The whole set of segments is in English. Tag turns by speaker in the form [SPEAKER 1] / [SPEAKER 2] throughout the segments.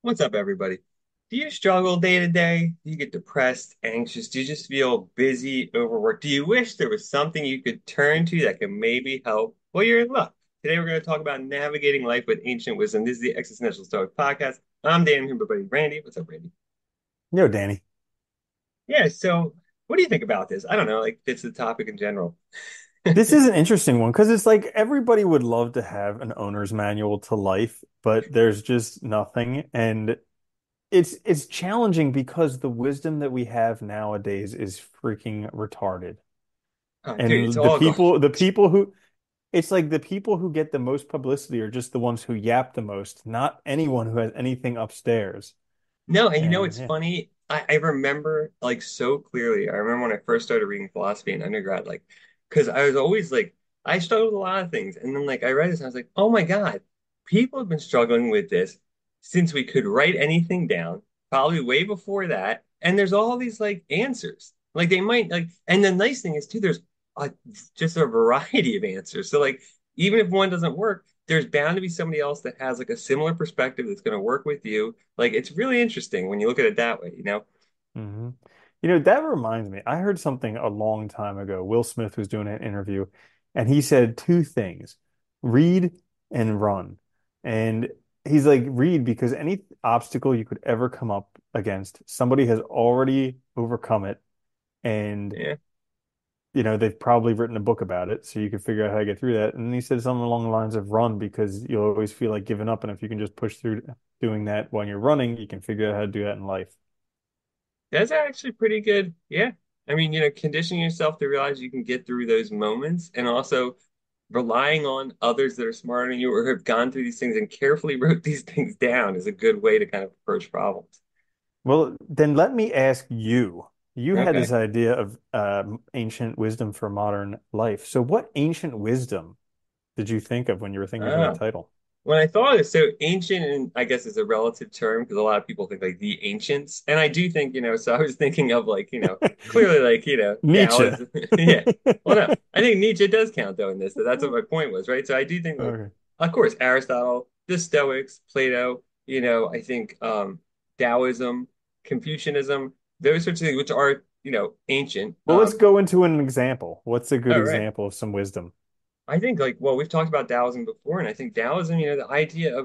[SPEAKER 1] What's up, everybody? Do you struggle day to day? Do you get depressed, anxious? Do you just feel busy, overworked? Do you wish there was something you could turn to that can maybe help? Well, you're in luck. Today, we're going to talk about navigating life with ancient wisdom. This is the Existential Stoic podcast. I'm Dan, here with my buddy Randy. What's up, Randy?
[SPEAKER 2] Yo, Danny.
[SPEAKER 1] Yeah, so what do you think about this? I don't know, like, it's the topic in general.
[SPEAKER 2] This is an interesting one because it's like everybody would love to have an owner's manual to life, but there's just nothing. And it's challenging because the wisdom that we have nowadays is freaking retarded.
[SPEAKER 1] Dude, it's
[SPEAKER 2] And the
[SPEAKER 1] all gone.
[SPEAKER 2] people, the people who it's like the people who get the most publicity are just the ones who yap the most, not anyone who has anything upstairs.
[SPEAKER 1] No, and you know
[SPEAKER 2] And
[SPEAKER 1] it's
[SPEAKER 2] yeah.
[SPEAKER 1] funny. I remember like so clearly. I remember when I first started reading philosophy in undergrad, like because I was always like I struggled with a lot of things, and then like I read this, and I was like, oh my God, people have been struggling with this since we could write anything down, probably way before that. And there's all these like answers. Like they might like, and the nice thing is too, there's like just a variety of answers. So like even if one doesn't work, there's bound to be somebody else that has like a similar perspective that's going to work with you. Like it's really interesting when you look at it that way, you know?
[SPEAKER 2] hmm that reminds me. I heard something a long time ago. Will Smith was doing an interview, and he said two things: read and run. And he's like, read because any obstacle you could ever come up against, somebody has already overcome it, and
[SPEAKER 1] Yeah.
[SPEAKER 2] they've probably written a book about it, so you can figure out how to get through that. And then he said something along the lines of run because you'll always feel like giving up, and if you can just push through doing that when you're running, you can figure out how to do that in life.
[SPEAKER 1] That's actually pretty good. Yeah. I mean, conditioning yourself to realize you can get through those moments and also relying on others that are smarter than you or have gone through these things and carefully wrote these things down is a good way to kind of approach problems.
[SPEAKER 2] Well, then let me ask you. You had
[SPEAKER 1] Okay.
[SPEAKER 2] this idea of ancient wisdom for modern life. So, what ancient wisdom did you think of when you were thinking of that
[SPEAKER 1] Oh.
[SPEAKER 2] title?
[SPEAKER 1] When I thought of this, so ancient, and I guess is a relative term because a lot of people think like the ancients, and I do think, so I was thinking of like, clearly like,
[SPEAKER 2] Nietzsche.
[SPEAKER 1] Taoism. Yeah. Well, no, I think Nietzsche does count though in this. So that's what my point was, right? So I do think like,
[SPEAKER 2] Okay.
[SPEAKER 1] of course, Aristotle, the Stoics, Plato, I think Taoism, Confucianism, those sorts of things, which are, ancient.
[SPEAKER 2] Well, let's go into an example. What's a good
[SPEAKER 1] All right.
[SPEAKER 2] example of some wisdom?
[SPEAKER 1] I think like well, we've talked about Taoism before, and I think Taoism, the idea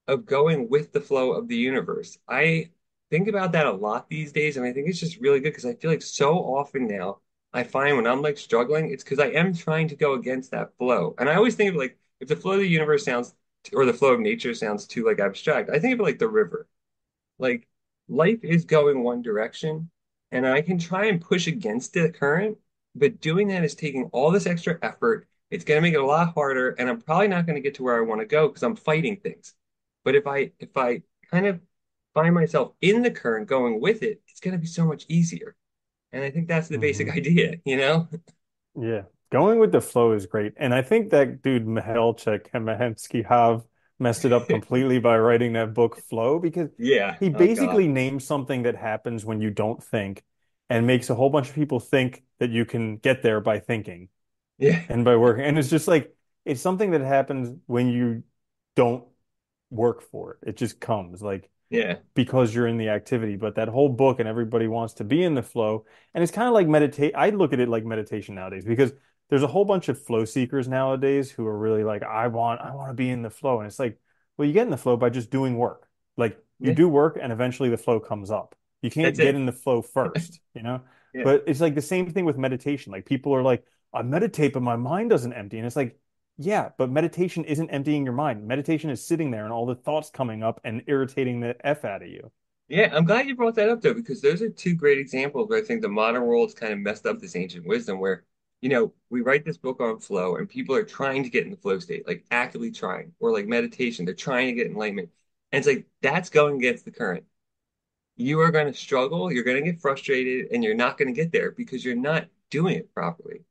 [SPEAKER 1] of going with the flow of the universe. I think about that a lot these days, and I think it's just really good because I feel like so often now I find when I'm like struggling, it's because I am trying to go against that flow. And I always think of like if the flow of the universe sounds or the flow of nature sounds too like abstract, I think of it like the river. Like life is going one direction, and I can try and push against the current, but doing that is taking all this extra effort. It's going to make it a lot harder, and I'm probably not going to get to where I want to go because I'm fighting things. But if I kind of find myself in the current going with it, it's going to be so much easier. And I think that's the basic
[SPEAKER 2] Hmm
[SPEAKER 1] idea, you know?
[SPEAKER 2] Yeah. Going with the flow is great. And I think that dude Mihalchik and Mahensky have messed it up completely by writing that book Flow because
[SPEAKER 1] Yeah.
[SPEAKER 2] he
[SPEAKER 1] Oh God.
[SPEAKER 2] basically names something that happens when you don't think and makes a whole bunch of people think that you can get there by thinking
[SPEAKER 1] Yeah.
[SPEAKER 2] and by working. And it's just like it's something that happens when you don't work for it. It just comes like
[SPEAKER 1] Yeah.
[SPEAKER 2] because you're in the activity. But that whole book and everybody wants to be in the flow. And it's kind of like meditate. I look at it like meditation nowadays because there's a whole bunch of flow seekers nowadays who are really like, I want to be in the flow. And it's like, well, you get in the flow by just doing work. Like you
[SPEAKER 1] Yeah.
[SPEAKER 2] do work and eventually the flow comes up. You
[SPEAKER 1] That's
[SPEAKER 2] can't get
[SPEAKER 1] it.
[SPEAKER 2] in the flow first.
[SPEAKER 1] Yeah.
[SPEAKER 2] But it's like the same thing with meditation. Like people are like, I meditate, but my mind doesn't empty. And it's like, yeah, but meditation isn't emptying your mind. Meditation is sitting there and all the thoughts coming up and irritating the F out of you.
[SPEAKER 1] Yeah, I'm glad you brought that up though, because those are two great examples where I think the modern world's kind of messed up this ancient wisdom where, we write this book on flow and people are trying to get in the flow state, like actively trying, or like meditation, they're trying to get enlightenment. And it's like that's going against the current. You are going to struggle, you're going to get frustrated, and you're not going to get there because you're not doing it properly.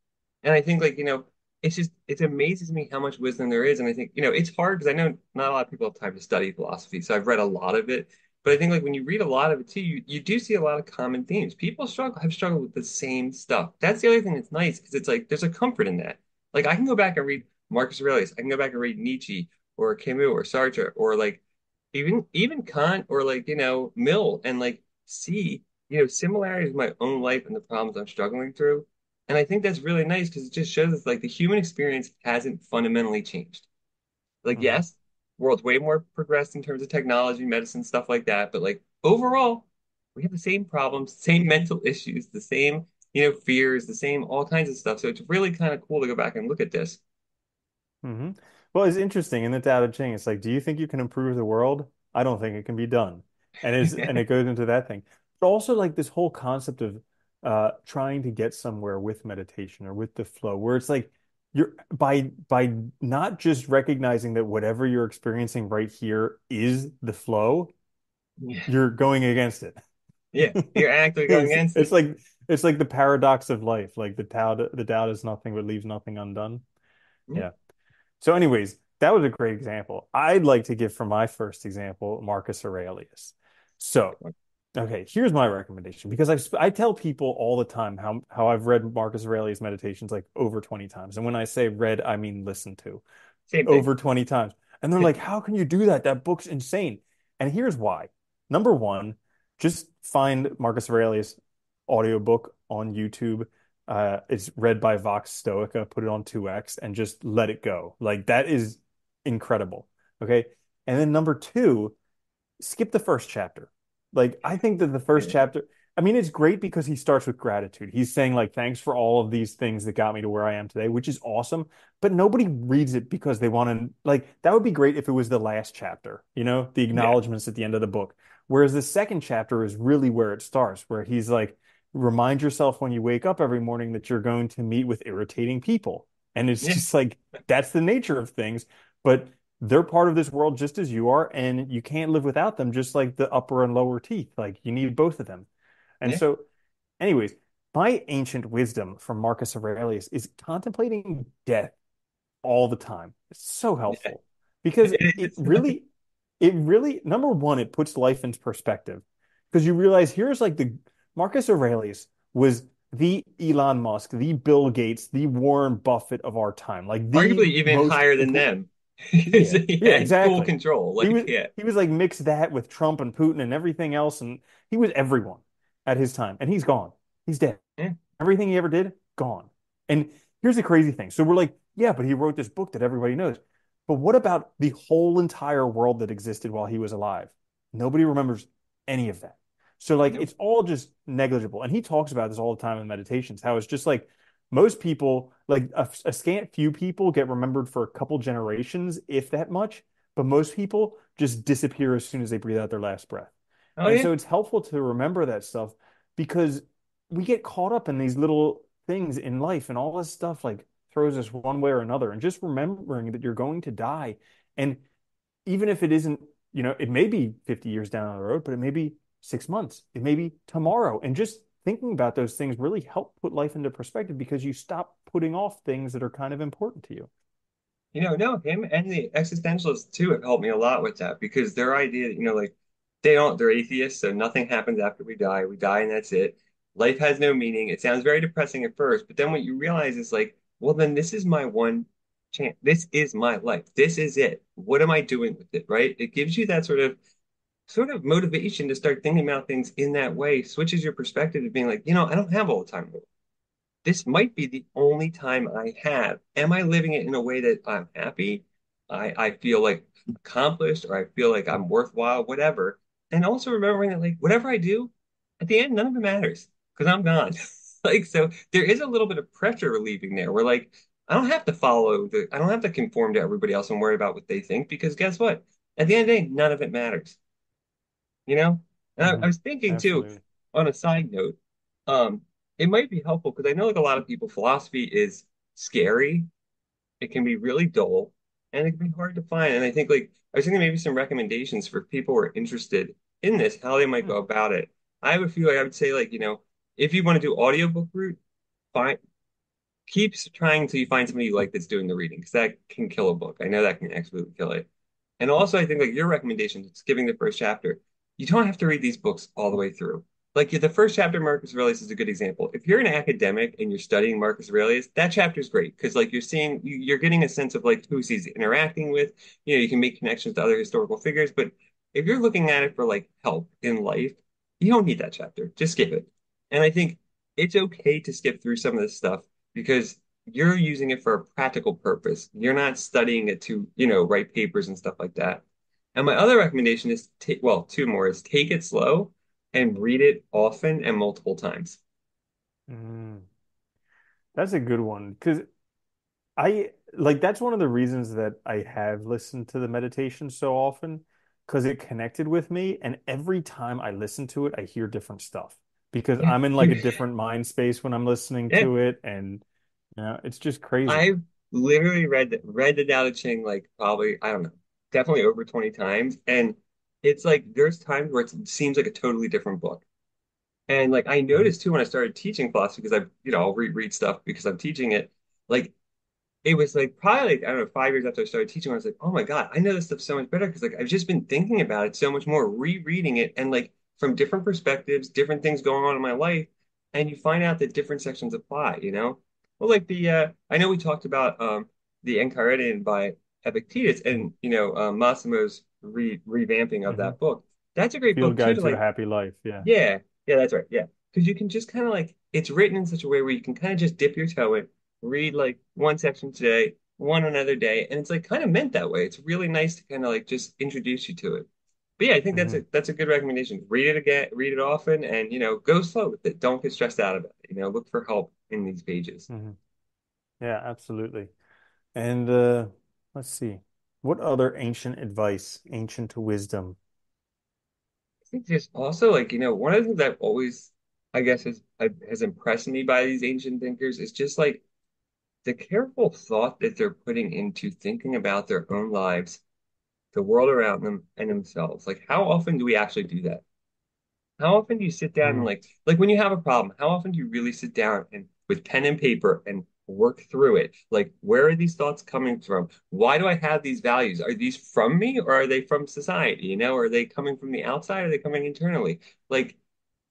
[SPEAKER 1] And I think like, it amazes me how much wisdom there is. And I think, it's hard because I know not a lot of people have time to study philosophy. So I've read a lot of it. But I think like when you read a lot of it too, you do see a lot of common themes. People have struggled with the same stuff. That's the other thing that's nice because it's like there's a comfort in that. Like I can go back and read Marcus Aurelius, I can go back and read Nietzsche or Camus or Sartre or like even Kant or like, Mill and like see, similarities in my own life and the problems I'm struggling through. And I think that's really nice because it just shows us like the human experience hasn't fundamentally changed. Like,
[SPEAKER 2] Hmm.
[SPEAKER 1] yes, world's way more progressed in terms of technology, medicine, stuff like that. But like overall, we have the same problems, same mental issues, the same, fears, the same all kinds of stuff. So it's really kind of cool to go back and look at this.
[SPEAKER 2] Hmm. Well, it's interesting in the Tao Te Ching. It's like, do you think you can improve the world? I don't think it can be done. And it goes into that thing. But also like this whole concept of trying to get somewhere with meditation or with the flow, where it's like you're by not just recognizing that whatever you're experiencing right here is the flow,
[SPEAKER 1] Yeah.
[SPEAKER 2] you're going against it.
[SPEAKER 1] Yeah. You're actively going
[SPEAKER 2] It's
[SPEAKER 1] against
[SPEAKER 2] it's
[SPEAKER 1] it.
[SPEAKER 2] like it's like the paradox of life. Like the Tao does nothing but leaves nothing undone.
[SPEAKER 1] Yeah.
[SPEAKER 2] Yeah. So, anyways, that was a great example. I'd like to give for my first example Marcus Aurelius. So, okay, here's my recommendation because I tell people all the time how I've read Marcus Aurelius meditations like over 20 times. And when I say read, I mean listened to
[SPEAKER 1] Same thing.
[SPEAKER 2] over 20 times. And they're like, "How can you do that? That book's insane." And here's why. Number one, just find Marcus Aurelius audiobook on YouTube. It's read by Vox Stoica, put it on 2x and just let it go. Like that is incredible. Okay. And then number two, skip the first chapter. Like, I think that the first
[SPEAKER 1] Yeah.
[SPEAKER 2] chapter, I mean, it's great because he starts with gratitude. He's saying, like, thanks for all of these things that got me to where I am today, which is awesome. But nobody reads it because they want to, like, that would be great if it was the last chapter, the
[SPEAKER 1] Yeah.
[SPEAKER 2] acknowledgments at the end of the book. Whereas the second chapter is really where it starts, where he's like, remind yourself when you wake up every morning that you're going to meet with irritating people. And it's
[SPEAKER 1] Yeah.
[SPEAKER 2] just like, that's the nature of things. But they're part of this world just as you are, and you can't live without them, just like the upper and lower teeth. Like you need both of them. And
[SPEAKER 1] Yeah.
[SPEAKER 2] so, anyways, my ancient wisdom from Marcus Aurelius is contemplating death all the time. It's so
[SPEAKER 1] Yeah.
[SPEAKER 2] helpful because
[SPEAKER 1] It
[SPEAKER 2] it
[SPEAKER 1] is.
[SPEAKER 2] really, it really, number one, it puts life into perspective because you realize here's like the Marcus Aurelius was the Elon Musk, the Bill Gates, the Warren Buffett of our time, like the
[SPEAKER 1] Arguably even
[SPEAKER 2] most
[SPEAKER 1] higher than
[SPEAKER 2] important.
[SPEAKER 1] them. 'Cause
[SPEAKER 2] Yeah,
[SPEAKER 1] he
[SPEAKER 2] yeah,
[SPEAKER 1] had full
[SPEAKER 2] exactly.
[SPEAKER 1] control.
[SPEAKER 2] He
[SPEAKER 1] Like,
[SPEAKER 2] was
[SPEAKER 1] yeah.
[SPEAKER 2] he was like mix that with Trump and Putin and everything else, and he was everyone at his time, and he's gone. He's dead.
[SPEAKER 1] Yeah.
[SPEAKER 2] Everything he ever did, gone. And here's the crazy thing. So we're like, yeah, but he wrote this book that everybody knows. But what about the whole entire world that existed while he was alive? Nobody remembers any of that. So like
[SPEAKER 1] Nope.
[SPEAKER 2] it's all just negligible. And he talks about this all the time in meditations, how it's just like most people, like a scant few people get remembered for a couple generations, if that much, but most people just disappear as soon as they breathe out their last breath.
[SPEAKER 1] Oh
[SPEAKER 2] And
[SPEAKER 1] yeah.
[SPEAKER 2] so it's helpful to remember that stuff because we get caught up in these little things in life and all this stuff like throws us one way or another. And just remembering that you're going to die. And even if it isn't, it may be 50 years down the road, but it may be 6 months, it may be tomorrow. And just thinking about those things really help put life into perspective because you stop putting off things that are kind of important to you.
[SPEAKER 1] No, him and the existentialists too have helped me a lot with that because their idea that, like they're atheists, so nothing happens after we die. We die and that's it. Life has no meaning. It sounds very depressing at first, but then what you realize is like, well, then this is my one chance. This is my life. This is it. What am I doing with it, right? It gives you that sort of motivation to start thinking about things in that way, switches your perspective to being like, I don't have all the time. This might be the only time I have. Am I living it in a way that I'm happy? I feel like accomplished or I feel like I'm worthwhile, whatever. And also remembering that like whatever I do, at the end, none of it matters because I'm gone. Like so there is a little bit of pressure relieving there where like I don't have to conform to everybody else and worry about what they think because guess what? At the end of the day, none of it matters you know? And I
[SPEAKER 2] Hmm.
[SPEAKER 1] was thinking too,
[SPEAKER 2] Absolutely.
[SPEAKER 1] on a side note, um, it might be helpful because I know like a lot of people, philosophy is scary. It can be really dull and it can be hard to find. And I think like I was thinking maybe some recommendations for people who are interested in this, how they might
[SPEAKER 2] Hmm.
[SPEAKER 1] go about it. I have a few, like, I would say like, if you want to do audiobook route, fine. Keep trying until you find somebody you like that's doing the reading because that can kill a book. I know that can absolutely kill it. And also, I think like your recommendation, skipping the first chapter, you don't have to read these books all the way through. Like the first chapter, Marcus Aurelius is a good example. If you're an academic and you're studying Marcus Aurelius, that chapter is great because like you're getting a sense of like who he's interacting with. You can make connections to other historical figures. But if you're looking at it for like help in life, you don't need that chapter. Just skip it. And I think it's okay to skip through some of this stuff because you're using it for a practical purpose. You're not studying it to, write papers and stuff like that. And my other recommendation is take, well, two more is take it slow and read it often and multiple times.
[SPEAKER 2] Mm, that's a good one because I like that's one of the reasons that I have listened to the meditation so often because it connected with me. And every time I listen to it, I hear different stuff because
[SPEAKER 1] Yeah.
[SPEAKER 2] I'm in like a different mind space when I'm listening
[SPEAKER 1] Yeah.
[SPEAKER 2] to it. And it's just crazy.
[SPEAKER 1] I've literally read the Tao Te Ching like probably, I don't know, definitely over 20 times. And it's like there's times where it seems like a totally different book. And like I
[SPEAKER 2] Mhm,
[SPEAKER 1] noticed too when I started teaching philosophy, because I'll reread stuff because I'm teaching it. Like it was like probably like, I don't know, 5 years after I started teaching, I was like, oh my God, I know this stuff so much better because like I've just been thinking about it so much more, rereading it and like from different perspectives, different things going on in my life, and you find out that different sections apply. Well, like I know we talked about the Enchiridion by Epictetus
[SPEAKER 2] mhm,
[SPEAKER 1] and Massimo's revamping of
[SPEAKER 2] mhm.
[SPEAKER 1] that book. That's a great
[SPEAKER 2] Field
[SPEAKER 1] book too
[SPEAKER 2] Guide
[SPEAKER 1] to
[SPEAKER 2] to a
[SPEAKER 1] like
[SPEAKER 2] Happy Life. Yeah.
[SPEAKER 1] yeah, yeah, that's right. Yeah. Because you can just kind of like, it's written in such a way where you can kind of just dip your toe in, read like one section today, one another day, and it's like kind of meant that way. It's really nice to kind of like just introduce you to it. But yeah, I think
[SPEAKER 2] Hmm.
[SPEAKER 1] that's a good recommendation. Read it again, read it often, and go slow with it. Don't get stressed out about it. Look for help in these pages.
[SPEAKER 2] Hmm. Yeah, absolutely. And let's see. What other ancient advice, ancient wisdom?
[SPEAKER 1] I think just also like, one of the things I've always, I guess, has impressed me by these ancient thinkers is just like the careful thought that they're putting into thinking about their own lives, the world around them, and themselves. Like, how often do we actually do that? How often do you sit down and
[SPEAKER 2] Mm,
[SPEAKER 1] like when you have a problem, how often do you really sit down and with pen and paper and work through it? Like, where are these thoughts coming from? Why do I have these values? Are these from me or are they from society? Are they coming from the outside? Or are they coming internally? Like,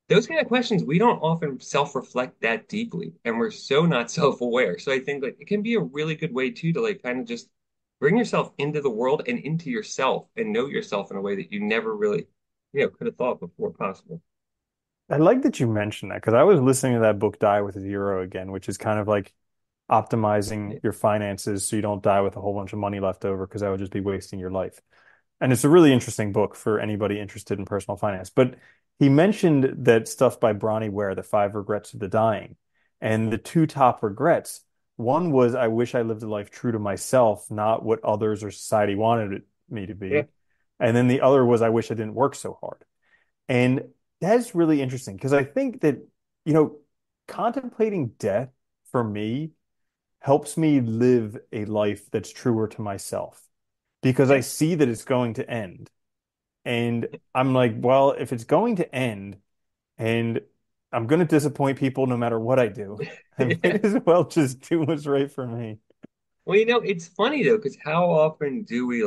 [SPEAKER 1] those kind of questions we don't often self-reflect that deeply and we're so not self-aware, so I think like it can be a really good way too to like kind of just bring yourself into the world and into yourself and know yourself in a way that you never really could have thought before possible.
[SPEAKER 2] I like that you mentioned that because I was listening to that book Die with Zero again, which is kind of like
[SPEAKER 1] Yeah,
[SPEAKER 2] optimizing your finances so you don't die with a whole bunch of money left over because that would just be wasting your life. And it's a really interesting book for anybody interested in personal finance. But he mentioned that stuff by Bronnie Ware, The Five Regrets of the Dying. And the two top regrets, one was I wish I lived a life true to myself, not what others or society wanted me to
[SPEAKER 1] yeah,
[SPEAKER 2] be. And then the other was I wish I didn't work so hard. And that's really interesting because I think that, you know, contemplating death for me helps me live a life that's truer to myself because I
[SPEAKER 1] yeah.
[SPEAKER 2] see that it's going to end. And I'm like, well, if it's going to end and I'm going to disappoint people no matter what I do, I
[SPEAKER 1] Yeah.
[SPEAKER 2] might as well just do what's right for me.
[SPEAKER 1] Well, it's funny though because how often do we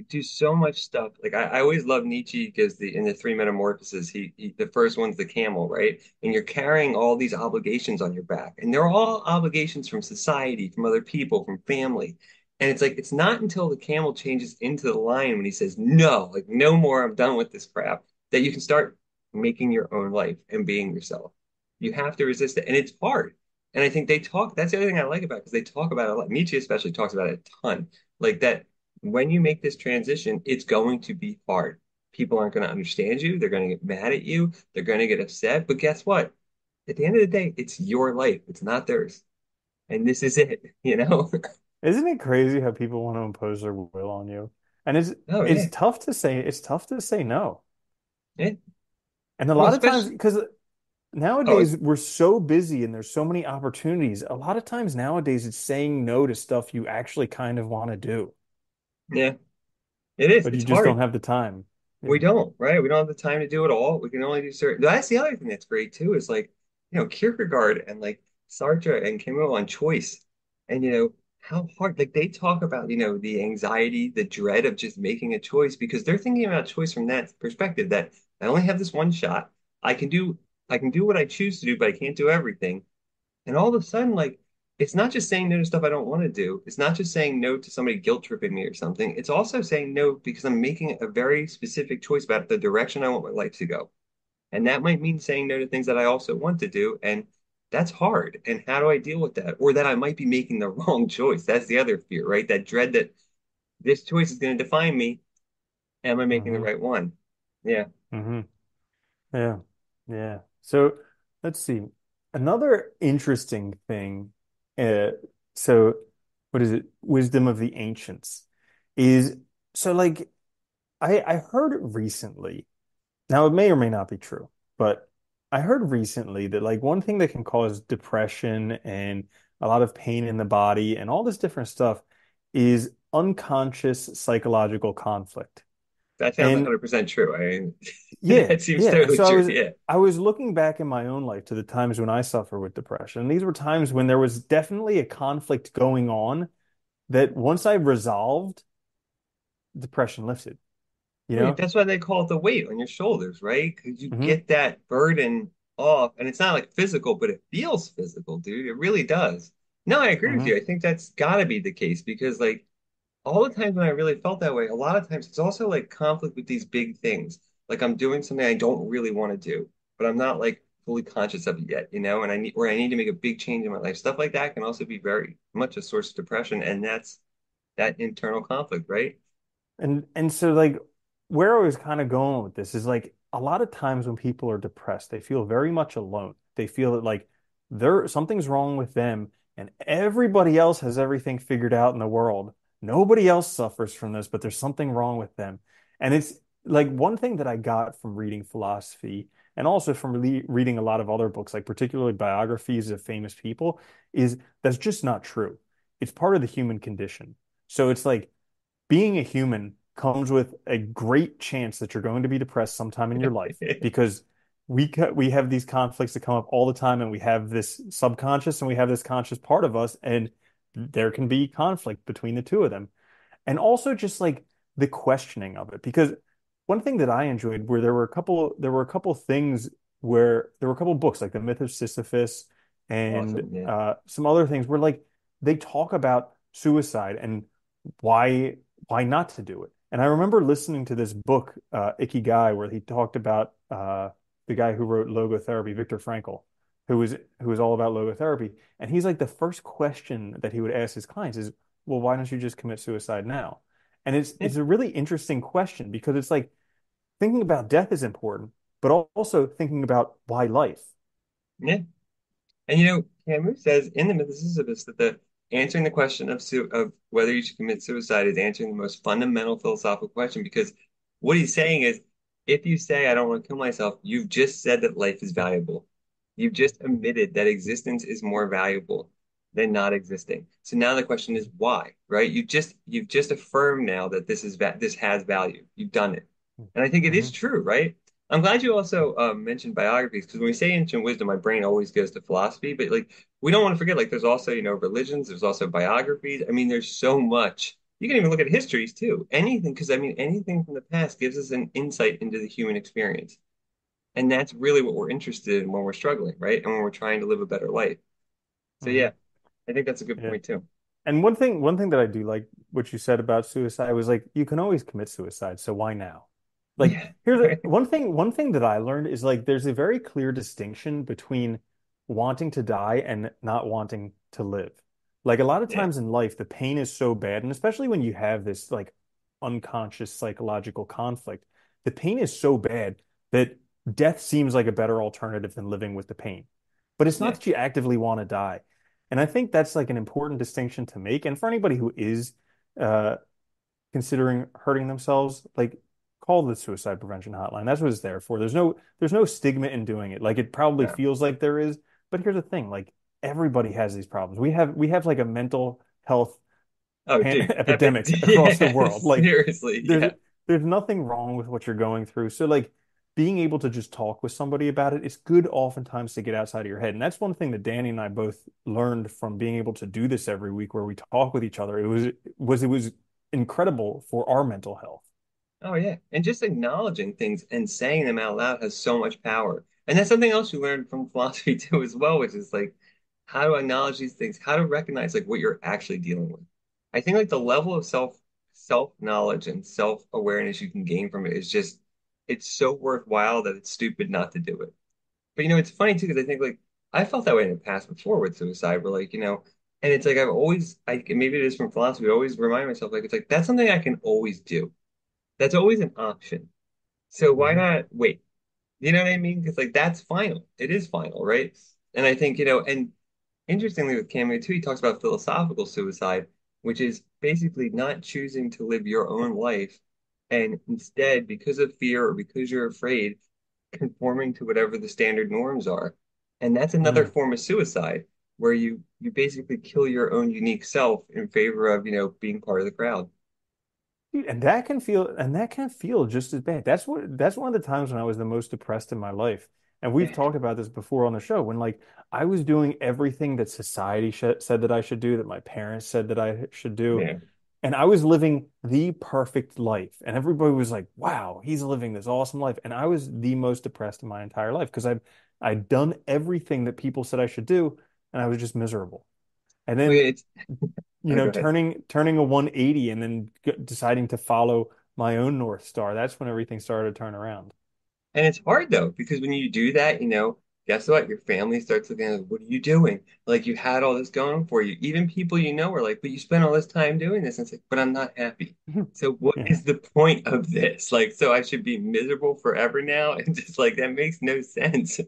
[SPEAKER 1] do so much stuff. Like I always love Nietzsche because in the three metamorphoses, he the first one's the camel, right? And you're carrying all these obligations on your back, and they're all obligations from society, from other people, from family. And it's like it's not until the camel changes into the lion when he says no, like no more, I'm done with this crap, that you can start making your own life and being yourself. You have to resist it, and it's hard. And I think they talk. That's the other thing I like about it because they talk about it a lot. Nietzsche especially talks about it a ton. Like that when you make this transition, it's going to be hard. People aren't going to understand you. They're going to get mad at you. They're going to get upset. But guess what? At the end of the day, it's your life. It's not theirs. And this is it?
[SPEAKER 2] Isn't it crazy how people want to impose their will on you? And
[SPEAKER 1] Oh,
[SPEAKER 2] it's
[SPEAKER 1] yeah.
[SPEAKER 2] tough to say no.
[SPEAKER 1] Yeah.
[SPEAKER 2] And a
[SPEAKER 1] Well,
[SPEAKER 2] lot of times,
[SPEAKER 1] especially,
[SPEAKER 2] because
[SPEAKER 1] oh,
[SPEAKER 2] nowadays we're so busy and there's so many opportunities. A lot of times nowadays it's saying no to stuff you actually kind of want to do,
[SPEAKER 1] yeah, it is.
[SPEAKER 2] but you
[SPEAKER 1] It's
[SPEAKER 2] just don't
[SPEAKER 1] hard.
[SPEAKER 2] have the time.
[SPEAKER 1] We
[SPEAKER 2] Yeah.
[SPEAKER 1] don't, right? We don't have the time to do it all. We can only do certain. That's the other thing that's great too, is like, Kierkegaard and like Sartre and Camus on choice. And how hard, like they talk about, the anxiety, the dread of just making a choice because they're thinking about choice from that perspective that I only have this one shot. I can do I can do what I choose to do, but I can't do everything. And all of a sudden, like, it's not just saying no to stuff I don't want to do. It's not just saying no to somebody guilt tripping me or something. It's also saying no because I'm making a very specific choice about the direction I want my life to go. And that might mean saying no to things that I also want to do. And that's hard. And how do I deal with that? Or that I might be making the wrong choice. That's the other fear, right? That dread that this choice is going to define me. Am I making the
[SPEAKER 2] Hmm.
[SPEAKER 1] right one? Yeah.
[SPEAKER 2] Hmm. Yeah. Yeah. So let's see. Another interesting thing, uh, so what is it? Wisdom of the ancients is so like I heard recently. Now, it may or may not be true, but I heard recently that like one thing that can cause depression and a lot of pain in the body and all this different stuff is unconscious psychological conflict.
[SPEAKER 1] That sounds
[SPEAKER 2] And
[SPEAKER 1] 100% true. I mean,
[SPEAKER 2] yeah,
[SPEAKER 1] that seems
[SPEAKER 2] yeah.
[SPEAKER 1] totally
[SPEAKER 2] So
[SPEAKER 1] true. Yeah.
[SPEAKER 2] I was looking back in my own life to the times when I suffer with depression. And these were times when there was definitely a conflict going on that once I resolved, depression lifted, you
[SPEAKER 1] Right.
[SPEAKER 2] know?
[SPEAKER 1] That's why they call it the weight on your shoulders, right? Because you
[SPEAKER 2] Hmm.
[SPEAKER 1] get that burden off. And it's not like physical, but it feels physical, dude. It really does. No, I agree with
[SPEAKER 2] Hmm.
[SPEAKER 1] you. I think that's got to be the case because, like, all the times when I really felt that way, a lot of times it's also like conflict with these big things. Like I'm doing something I don't really want to do, but I'm not like fully conscious of it yet, and I need to make a big change in my life. Stuff like that can also be very much a source of depression, and that's that internal conflict, right?
[SPEAKER 2] And so like where I was kind of going with this is like a lot of times when people are depressed, they feel very much alone. They feel that like there something's wrong with them and everybody else has everything figured out in the world. Nobody else suffers from this, but there's something wrong with them. And it's like one thing that I got from reading philosophy and also from reading a lot of other books, like particularly biographies of famous people, is that's just not true. It's part of the human condition. So it's like being a human comes with a great chance that you're going to be depressed sometime in your life because we have these conflicts that come up all the time and we have this subconscious and we have this conscious part of us and there can be conflict between the two of them and also just like the questioning of it because one thing that I enjoyed where there were a couple things where there were a couple books like the myth of Sisyphus and
[SPEAKER 1] Awesome. Yeah.
[SPEAKER 2] some other things where like they talk about suicide and why why not to do it. And I remember listening to this book, Ikigai, where he talked about the guy who wrote Logotherapy, Viktor Frankl, who was all about logotherapy. And he's like the first question that he would ask his clients is, "Well, why don't you just commit suicide now?" And
[SPEAKER 1] Yeah.
[SPEAKER 2] it's a really interesting question because it's like thinking about death is important, but also thinking about why life.
[SPEAKER 1] Yeah. And Camus says in the Mythicists that the answering the question of whether you should commit suicide is answering the most fundamental philosophical question because what he's saying is if you say I don't want to kill myself, you've just said that life is valuable. You've just admitted that existence is more valuable than not existing. So now the question is why, right? You've just affirmed now that this has value. You've done it. And I think it is
[SPEAKER 2] Hmm.
[SPEAKER 1] true, right? I'm glad you also mentioned biographies because when we say ancient wisdom, my brain always goes to philosophy. But like, we don't want to forget, like, there's also, religions. There's also biographies. I mean, there's so much. You can even look at histories too. Anything, because I mean, anything from the past gives us an insight into the human experience, and that's really what we're interested in when we're struggling, right? And when we're trying to live a better life. So yeah,
[SPEAKER 2] Hmm.
[SPEAKER 1] I think that's a good
[SPEAKER 2] Yeah.
[SPEAKER 1] point too.
[SPEAKER 2] And one thing that I do like what you said about suicide was like you can always commit suicide, so why now? Like
[SPEAKER 1] Yeah,
[SPEAKER 2] here's
[SPEAKER 1] right.
[SPEAKER 2] one thing that I learned is like there's a very clear distinction between wanting to die and not wanting to live. Like a lot of
[SPEAKER 1] Yeah,
[SPEAKER 2] times in life, the pain is so bad, and especially when you have this like unconscious psychological conflict, the pain is so bad that death seems like a better alternative than living with the pain. But it's not
[SPEAKER 1] yeah,
[SPEAKER 2] that you actively want to die. And I think that's like an important distinction to make. And for anybody who is uh, considering hurting themselves, like call the suicide prevention hotline. That's what it's there for. There's no stigma in doing it. Like it probably
[SPEAKER 1] no.
[SPEAKER 2] feels like there is, but here's the thing, like everybody has these problems. We have like a mental health
[SPEAKER 1] Oh, dude,
[SPEAKER 2] epidemic across the
[SPEAKER 1] yeah,
[SPEAKER 2] world. Like
[SPEAKER 1] seriously,
[SPEAKER 2] there's
[SPEAKER 1] yeah.
[SPEAKER 2] there's nothing wrong with what you're going through. So like being able to just talk with somebody about it, it's good oftentimes to get outside of your head. And that's one thing that Danny and I both learned from being able to do this every week where we talk with each other. It was incredible for our mental health.
[SPEAKER 1] Oh yeah, and just acknowledging things and saying them out loud has so much power. And that's something else you learn from philosophy too, as well, which is like how to acknowledge these things, how to recognize like what you're actually dealing with. I think like the level of self knowledge and self awareness you can gain from it is just it's so worthwhile that it's stupid not to do it. But it's funny too because I think like I felt that way in the past before with suicide, where like and it's like I've always I maybe it is from philosophy, I always remind myself like it's like that's something I can always do. That's always an option. So why
[SPEAKER 2] Hmm.
[SPEAKER 1] not wait? You know what I mean? Because like that's final. It is final, right? And I think, and interestingly with Camus too, he talks about philosophical suicide, which is basically not choosing to live your own life and instead, because of fear or because you're afraid, conforming to whatever the standard norms are. And that's another
[SPEAKER 2] Hmm.
[SPEAKER 1] form of suicide where you basically kill your own unique self in favor of, being part of the crowd.
[SPEAKER 2] And that can feel just as bad. That's one of the times when I was the most depressed in my life. And we've
[SPEAKER 1] Yeah.
[SPEAKER 2] talked about this before on the show when like I was doing everything that society said that I should do, that my parents said that I should do,
[SPEAKER 1] Yeah.
[SPEAKER 2] and I was living the perfect life. And everybody was like, "Wow, he's living this awesome life." And I was the most depressed in my entire life because I'd done everything that people said I should do, and I was just miserable. And
[SPEAKER 1] Well,
[SPEAKER 2] then
[SPEAKER 1] it's go ahead.
[SPEAKER 2] turning a 180 and then deciding to follow my own North Star. That's when everything started to turn around.
[SPEAKER 1] And it's hard though, because when you do that, guess what? Your family starts looking at, what are you doing? Like you had all this going for you. Even people are like, but you spent all this time doing this. And it's like, but I'm not happy. So what
[SPEAKER 2] Yeah.
[SPEAKER 1] is the point of this? Like, so I should be miserable forever now? And just like that makes no sense.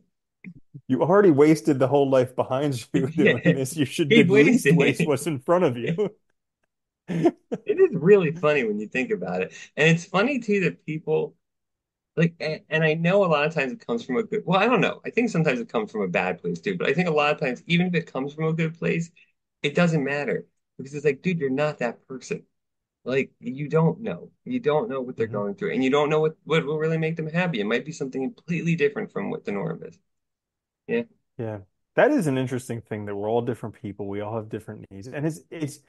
[SPEAKER 2] You already wasted the whole life behind you doing
[SPEAKER 1] Yeah.
[SPEAKER 2] this. You should
[SPEAKER 1] Keep
[SPEAKER 2] at least
[SPEAKER 1] wasting
[SPEAKER 2] waste
[SPEAKER 1] it.
[SPEAKER 2] what's in front of you.
[SPEAKER 1] It is really funny when you think about it. And it's funny too that people like, and I know a lot of times it comes from a good, well, I don't know. I think sometimes it comes from a bad place too, but I think a lot of times, even if it comes from a good place, it doesn't matter because it's like, dude, you're not that person. Like, you don't know. You don't know what they're
[SPEAKER 2] Mhm.
[SPEAKER 1] going through, and you don't know what will really make them happy. It might be something completely different from what the norm is. Yeah.
[SPEAKER 2] Yeah. That is an interesting thing that we're all different people. We all have different needs. And it's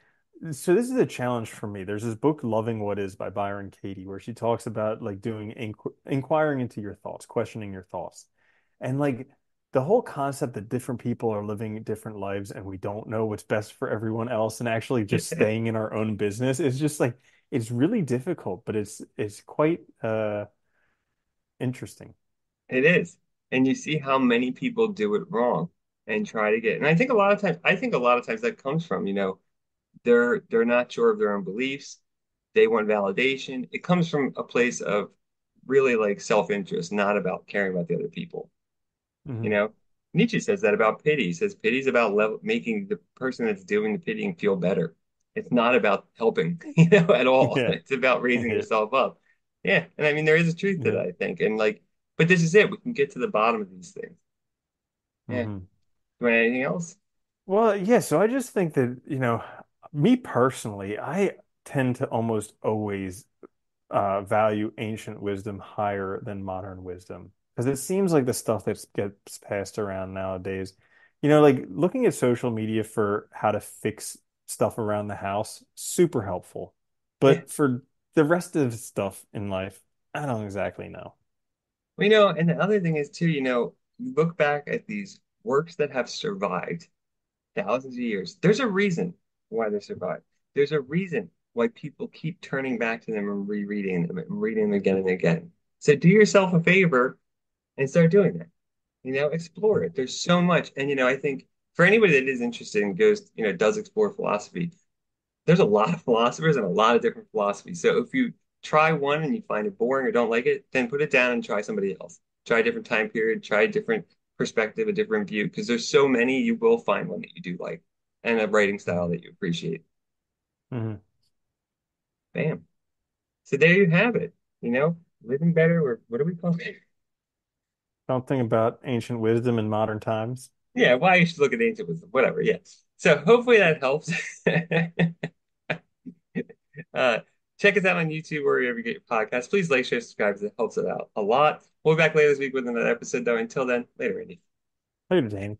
[SPEAKER 2] so this is a challenge for me. There's this book, Loving What Is by Byron Katie, where she talks about like doing inquiring into your thoughts, questioning your thoughts. And like the whole concept that different people are living different lives and we don't know what's best for everyone else and actually just staying in our own business is just like it's really difficult, but it's quite interesting.
[SPEAKER 1] It is. And you see how many people do it wrong and try to get, and I think a lot of times that comes from, they're not sure of their own beliefs. They want validation. It comes from a place of really like self-interest, not about caring about the other people. You
[SPEAKER 2] Hmm.
[SPEAKER 1] know, Nietzsche says that about pity. He says pity is about making the person that's doing the pitying feel better. It's not about helping, at all.
[SPEAKER 2] Yeah.
[SPEAKER 1] It's about raising
[SPEAKER 2] Yeah.
[SPEAKER 1] yourself up. Yeah, and I mean there is a truth to
[SPEAKER 2] Yeah.
[SPEAKER 1] that, I think, and like, but this is it. We can get to the bottom of these things. Yeah.
[SPEAKER 2] Hmm.
[SPEAKER 1] Do you want anything else?
[SPEAKER 2] Well, yeah, so I just think that, me personally, I tend to almost always value ancient wisdom higher than modern wisdom because it seems like the stuff that gets passed around nowadays, like looking at social media for how to fix stuff around the house, super helpful.
[SPEAKER 1] Yeah.
[SPEAKER 2] But for the rest of the stuff in life, I don't exactly know.
[SPEAKER 1] Well, and the other thing is too, you look back at these works that have survived thousands of years. There's a reason why they survived. There's a reason why people keep turning back to them and rereading them and reading them again and again. So do yourself a favor and start doing that. Explore it. There's so much. And, I think for anybody that is interested and goes, does explore philosophy, there's a lot of philosophers and a lot of different philosophies. So if you try one and you find it boring or don't like it, then put it down and try somebody else. Try a different time period, try a different perspective, a different view, because there's so many, you will find one that you do like and a writing style
[SPEAKER 2] Mhm.
[SPEAKER 1] that you appreciate.
[SPEAKER 2] Mhm.
[SPEAKER 1] Bam. So there you have it. Living better, or what do we call it?
[SPEAKER 2] Something about ancient wisdom in modern times.
[SPEAKER 1] Yeah, why you should look at ancient wisdom, whatever. Yeah. So hopefully that helps. Uh, check us out on YouTube or wherever you get your podcasts. Please like, share, subscribe. It helps it out a lot. We'll be back later this week with another episode, though. Until then, later, Andy.
[SPEAKER 2] Later, Danny.